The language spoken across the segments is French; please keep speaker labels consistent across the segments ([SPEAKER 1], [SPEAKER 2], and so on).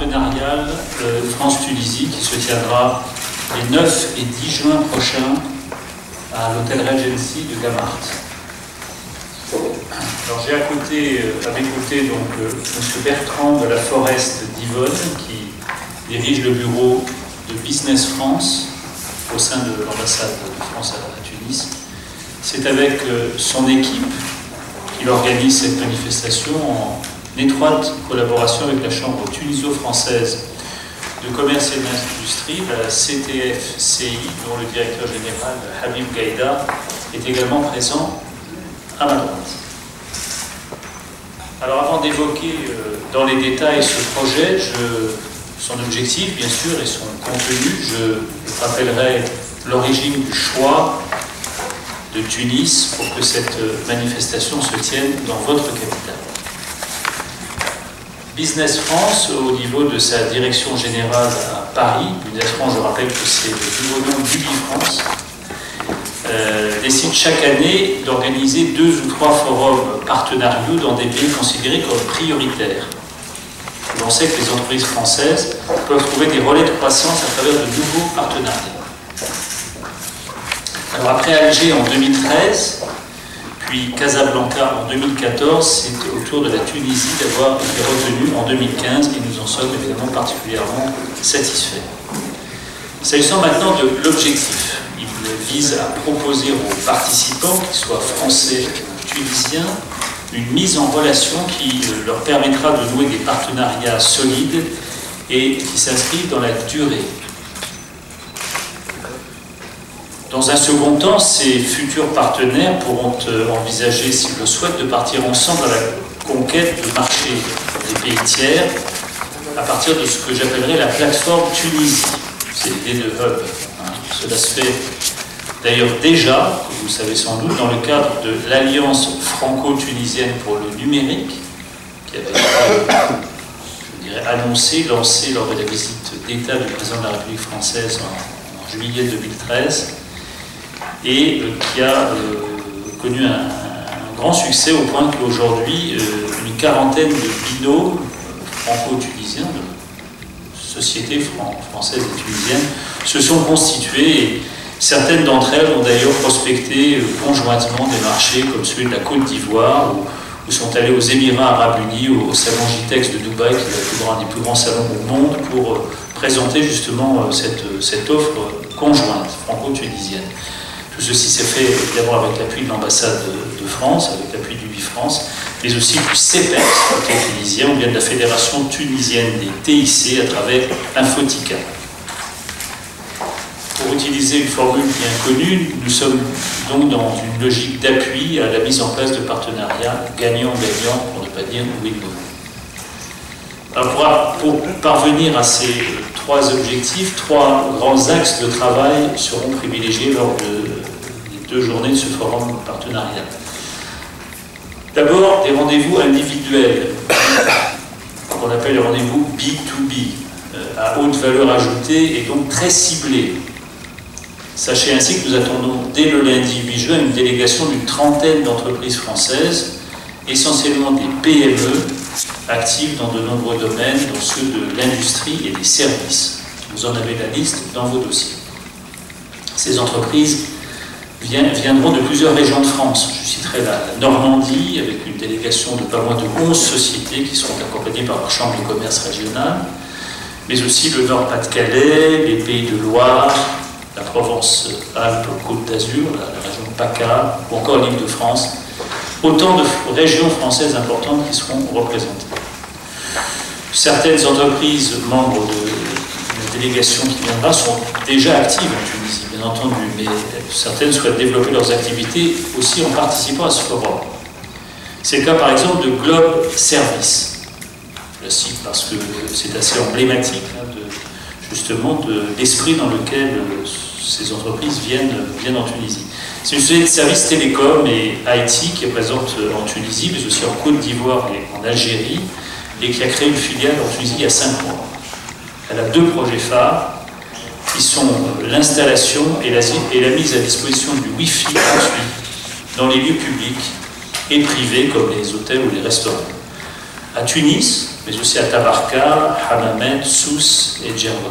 [SPEAKER 1] partenariale France-Tunisie qui se tiendra les 9 et 10 juin prochains à l'hôtel Regency de Gamart. Alors j'ai à mes côtés donc M. Bertrand de la Forest d'Yvonne qui dirige le bureau de Business France au sein de l'ambassade de France à Tunis. C'est avec son équipe qu'il organise cette manifestation en étroite collaboration avec la Chambre tuniso-française de commerce et d'industrie, la CTF-CI, dont le directeur général Habib Gaïda est également présent à ma droite. Alors avant d'évoquer dans les détails ce projet, son objectif bien sûr et son contenu, je rappellerai l'origine du choix de Tunis pour que cette manifestation se tienne dans votre capitale. Business France, au niveau de sa direction générale à Paris, Business France, je rappelle que c'est le nouveau nom d'UbiFrance, décide chaque année d'organiser 2 ou 3 forums partenariaux dans des pays considérés comme prioritaires. On sait que les entreprises françaises peuvent trouver des relais de croissance à travers de nouveaux partenariats. Alors après Alger en 2013, puis Casablanca en 2014, c'est au tour de la Tunisie d'avoir été retenue en 2015 et nous en sommes évidemment particulièrement satisfaits. S'agissant maintenant de l'objectif, il vise à proposer aux participants, qu'ils soient français ou tunisiens, une mise en relation qui leur permettra de nouer des partenariats solides et qui s'inscrivent dans la durée. Dans un second temps, ces futurs partenaires pourront envisager, s'ils le souhaitent, de partir ensemble à la conquête de marchés des pays tiers à partir de ce que j'appellerais la plateforme Tunisie. C'est l'idée de hub. Cela se fait d'ailleurs déjà, comme vous le savez sans doute, dans le cadre de l'Alliance franco-tunisienne pour le numérique, qui avait été, je dirais, annoncée, lancée lors de la visite d'État du président de la République française en juillet 2013, et qui a connu un grand succès au point qu'aujourd'hui, une quarantaine de binômes franco-tunisiens, de sociétés françaises et tunisiennes, se sont constitués. Et certaines d'entre elles ont d'ailleurs prospecté conjointement des marchés comme celui de la Côte d'Ivoire, ou sont allées aux Émirats Arabes Unis, au salon JTEX de Dubaï, qui est l'un des plus grands salons au monde, pour présenter justement cette offre conjointe franco-tunisienne. Tout ceci s'est fait évidemment avec l'appui de l'ambassade de France, avec l'appui d'UbiFrance, mais aussi du CEPEX, qui est tunisien, ou bien de la Fédération tunisienne des TIC à travers Infotica. Pour utiliser une formule bien connue, nous sommes donc dans une logique d'appui à la mise en place de partenariats gagnant-gagnant, pour ne pas dire win-win. Alors pour parvenir à ces 3 objectifs, 3 grands axes de travail seront privilégiés lors des 2 journées de ce forum partenariat. D'abord, des rendez-vous individuels, qu'on appelle les rendez-vous B2B, à haute valeur ajoutée et donc très ciblés. Sachez ainsi que nous attendons dès le lundi 8 juin une délégation d'une trentaine d'entreprises françaises, essentiellement des PME, actives dans de nombreux domaines, dont ceux de l'industrie et des services. Vous en avez la liste dans vos dossiers. Ces entreprises viendront de plusieurs régions de France. Je citerai la Normandie, avec une délégation de pas moins de 11 sociétés qui seront accompagnées par leur chambre de commerce régionale, mais aussi le Nord-Pas-de-Calais, les Pays de Loire, la Provence-Alpes-Côte d'Azur, la région PACA, ou encore l'Île-de-France. Autant de régions françaises importantes qui seront représentées. Certaines entreprises membres de la délégation qui viendra sont déjà actives en Tunisie, bien entendu, mais certaines souhaitent développer leurs activités aussi en participant à ce forum. C'est le cas par exemple de Globe Service. Je la cite parce que c'est assez emblématique justement de l'esprit dans lequel ces entreprises viennent en Tunisie. C'est une société de services télécom et IT qui est présente en Tunisie, mais aussi en Côte d'Ivoire et en Algérie, et qui a créé une filiale en Tunisie il y a 5 mois. Elle a 2 projets phares, qui sont l'installation et la mise à disposition du Wi-Fi gratuit dans les lieux publics et privés, comme les hôtels ou les restaurants. à Tunis, mais aussi à Tabarka, Hammamet, Sousse et Djerba,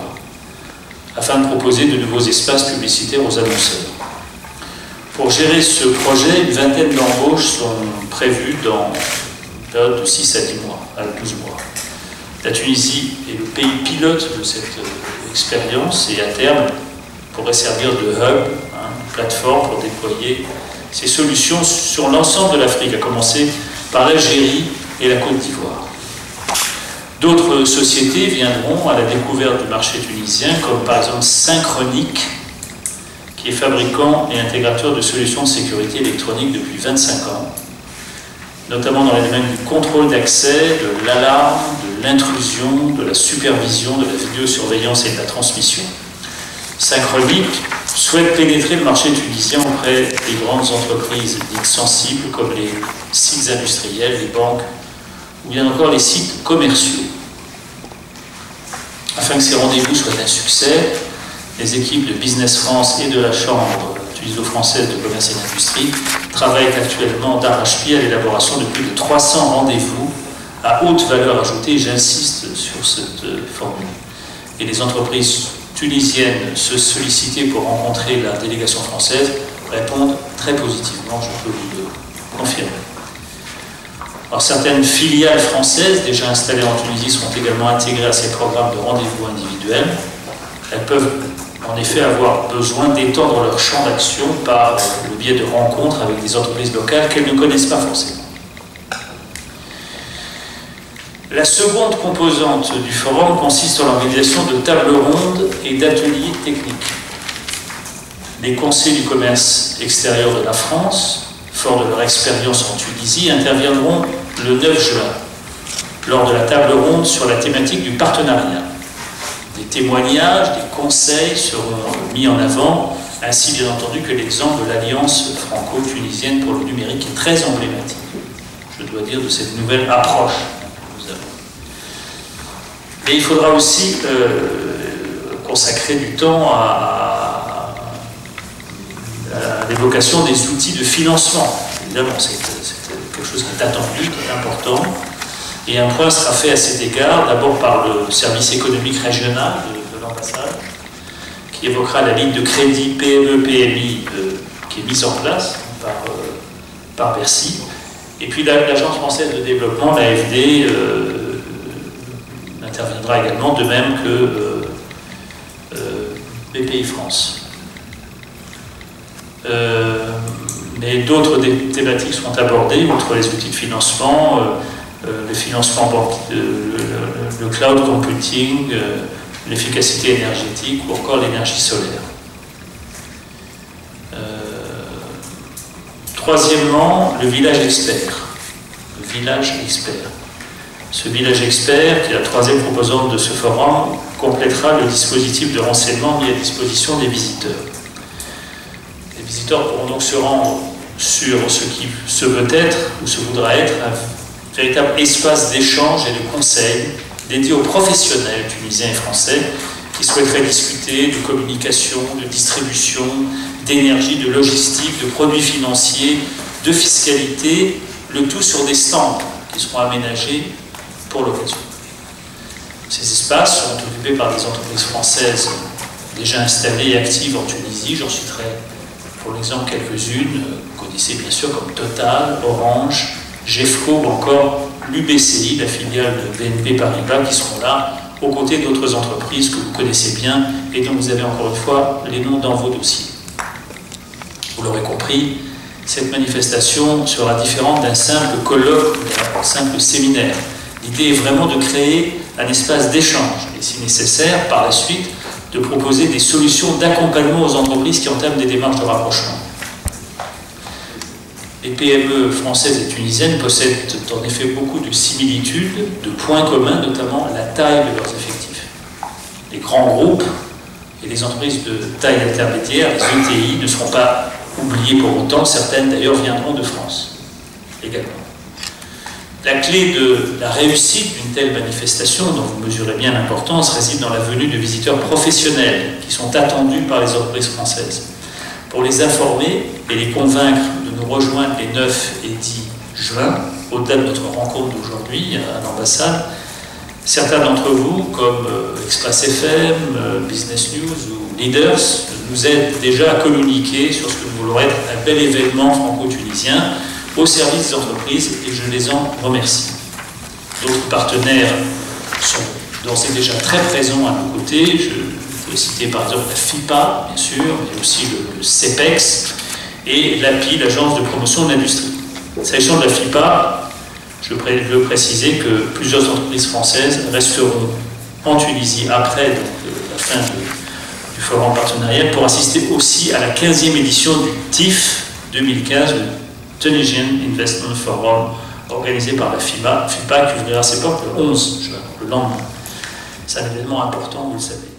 [SPEAKER 1] afin de proposer de nouveaux espaces publicitaires aux annonceurs. Pour gérer ce projet, une vingtaine d'embauches sont prévues dans une période de 6 à 10 mois, à 12 mois. La Tunisie est le pays pilote de cette expérience et à terme pourrait servir de hub, une plateforme pour déployer ces solutions sur l'ensemble de l'Afrique, à commencer par l'Algérie et la Côte d'Ivoire. D'autres sociétés viendront à la découverte du marché tunisien, comme par exemple Synchronic, qui est fabricant et intégrateur de solutions de sécurité électronique depuis 25 ans, notamment dans les domaines du contrôle d'accès, de l'alarme, de l'intrusion, de la supervision, de la vidéosurveillance et de la transmission. Synchronic souhaite pénétrer le marché tunisien auprès des grandes entreprises dites sensibles, comme les sites industriels, les banques, ou bien encore les sites commerciaux. Afin que ces rendez-vous soient un succès, les équipes de Business France et de la Chambre tuniso-française de commerce et d'industrie travaillent actuellement d'arrache-pied à l'élaboration de plus de 300 rendez-vous à haute valeur ajoutée, j'insiste sur cette formule. Et les entreprises tunisiennes se solliciter pour rencontrer la délégation française répondent très positivement, je peux vous le confirmer. Alors, certaines filiales françaises déjà installées en Tunisie seront également intégrées à ces programmes de rendez-vous individuels. Elles peuvent en effet avoir besoin d'étendre leur champ d'action par le biais de rencontres avec des entreprises locales qu'elles ne connaissent pas forcément. La seconde composante du forum consiste en l'organisation de tables rondes et d'ateliers techniques. Les conseils du commerce extérieur de la France, forts de leur expérience en Tunisie, interviendront le 9 juin lors de la table ronde sur la thématique du partenariat. Des témoignages, des conseils seront mis en avant, ainsi bien entendu que l'exemple de l'Alliance franco-tunisienne pour le numérique qui est très emblématique, je dois dire, de cette nouvelle approche que nous avons. Et il faudra aussi consacrer du temps à l'évocation des outils de financement. Évidemment, c'est quelque chose qui est attendu, qui est important. Et un point sera fait à cet égard, d'abord par le service économique régional de l'ambassade, qui évoquera la ligne de crédit PME-PMI qui est mise en place par Bercy. Et puis l'Agence française de développement, l'AFD, interviendra également, de même que BPI France. Mais d'autres thématiques seront abordées, outre les outils de financement, le financement, le cloud computing, l'efficacité énergétique ou encore l'énergie solaire. Troisièmement, le village expert. Le village expert. Ce village expert, qui est la troisième composante de ce forum, complétera le dispositif de renseignement mis à disposition des visiteurs. Les visiteurs pourront donc se rendre sur ce qui se veut être ou se voudra être un véritable espace d'échange et de conseil dédié aux professionnels tunisiens et français qui souhaiteraient discuter de communication, de distribution, d'énergie, de logistique, de produits financiers, de fiscalité, le tout sur des stands qui seront aménagés pour l'occasion. Ces espaces seront occupés par des entreprises françaises déjà installées et actives en Tunisie. J'en citerai pour l'exemple quelques-unes. Vous connaissez bien sûr comme Total, Orange, GEFCO ou encore l'UBCI, la filiale de BNP Paribas, qui seront là aux côtés d'autres entreprises que vous connaissez bien et dont vous avez encore une fois les noms dans vos dossiers. Vous l'aurez compris, cette manifestation sera différente d'un simple colloque ou d'un simple séminaire. L'idée est vraiment de créer un espace d'échange et, si nécessaire, par la suite, de proposer des solutions d'accompagnement aux entreprises qui entament des démarches de rapprochement. Les PME françaises et tunisiennes possèdent en effet beaucoup de similitudes, de points communs, notamment la taille de leurs effectifs. Les grands groupes et les entreprises de taille intermédiaire, les ETI, ne seront pas oubliées pour autant. Certaines d'ailleurs viendront de France également. La clé de la réussite d'une telle manifestation, dont vous mesurez bien l'importance, réside dans la venue de visiteurs professionnels qui sont attendus par les entreprises françaises. Pour les informer et les convaincre de nous rejoindre les 9 et 10 juin, au-delà de notre rencontre d'aujourd'hui à l'ambassade, certains d'entre vous, comme Express FM, Business News ou Leaders, nous aident déjà à communiquer sur ce que nous voulons être un bel événement franco-tunisien au service des entreprises, et je les en remercie. D'autres partenaires sont d'ores et déjà très présents à nos côtés. Je peux citer par exemple la FIPA, bien sûr, mais aussi le CEPEX et l'API, l'Agence de promotion de l'industrie. S'agissant de la FIPA, je veux préciser que plusieurs entreprises françaises resteront en Tunisie après la fin du forum partenarial pour assister aussi à la 15e édition du TIF 2015, le Tunisian Investment Forum, organisé par la FIPA qui ouvrira ses portes le 11 juin, le lendemain. C'est un événement important, vous le savez.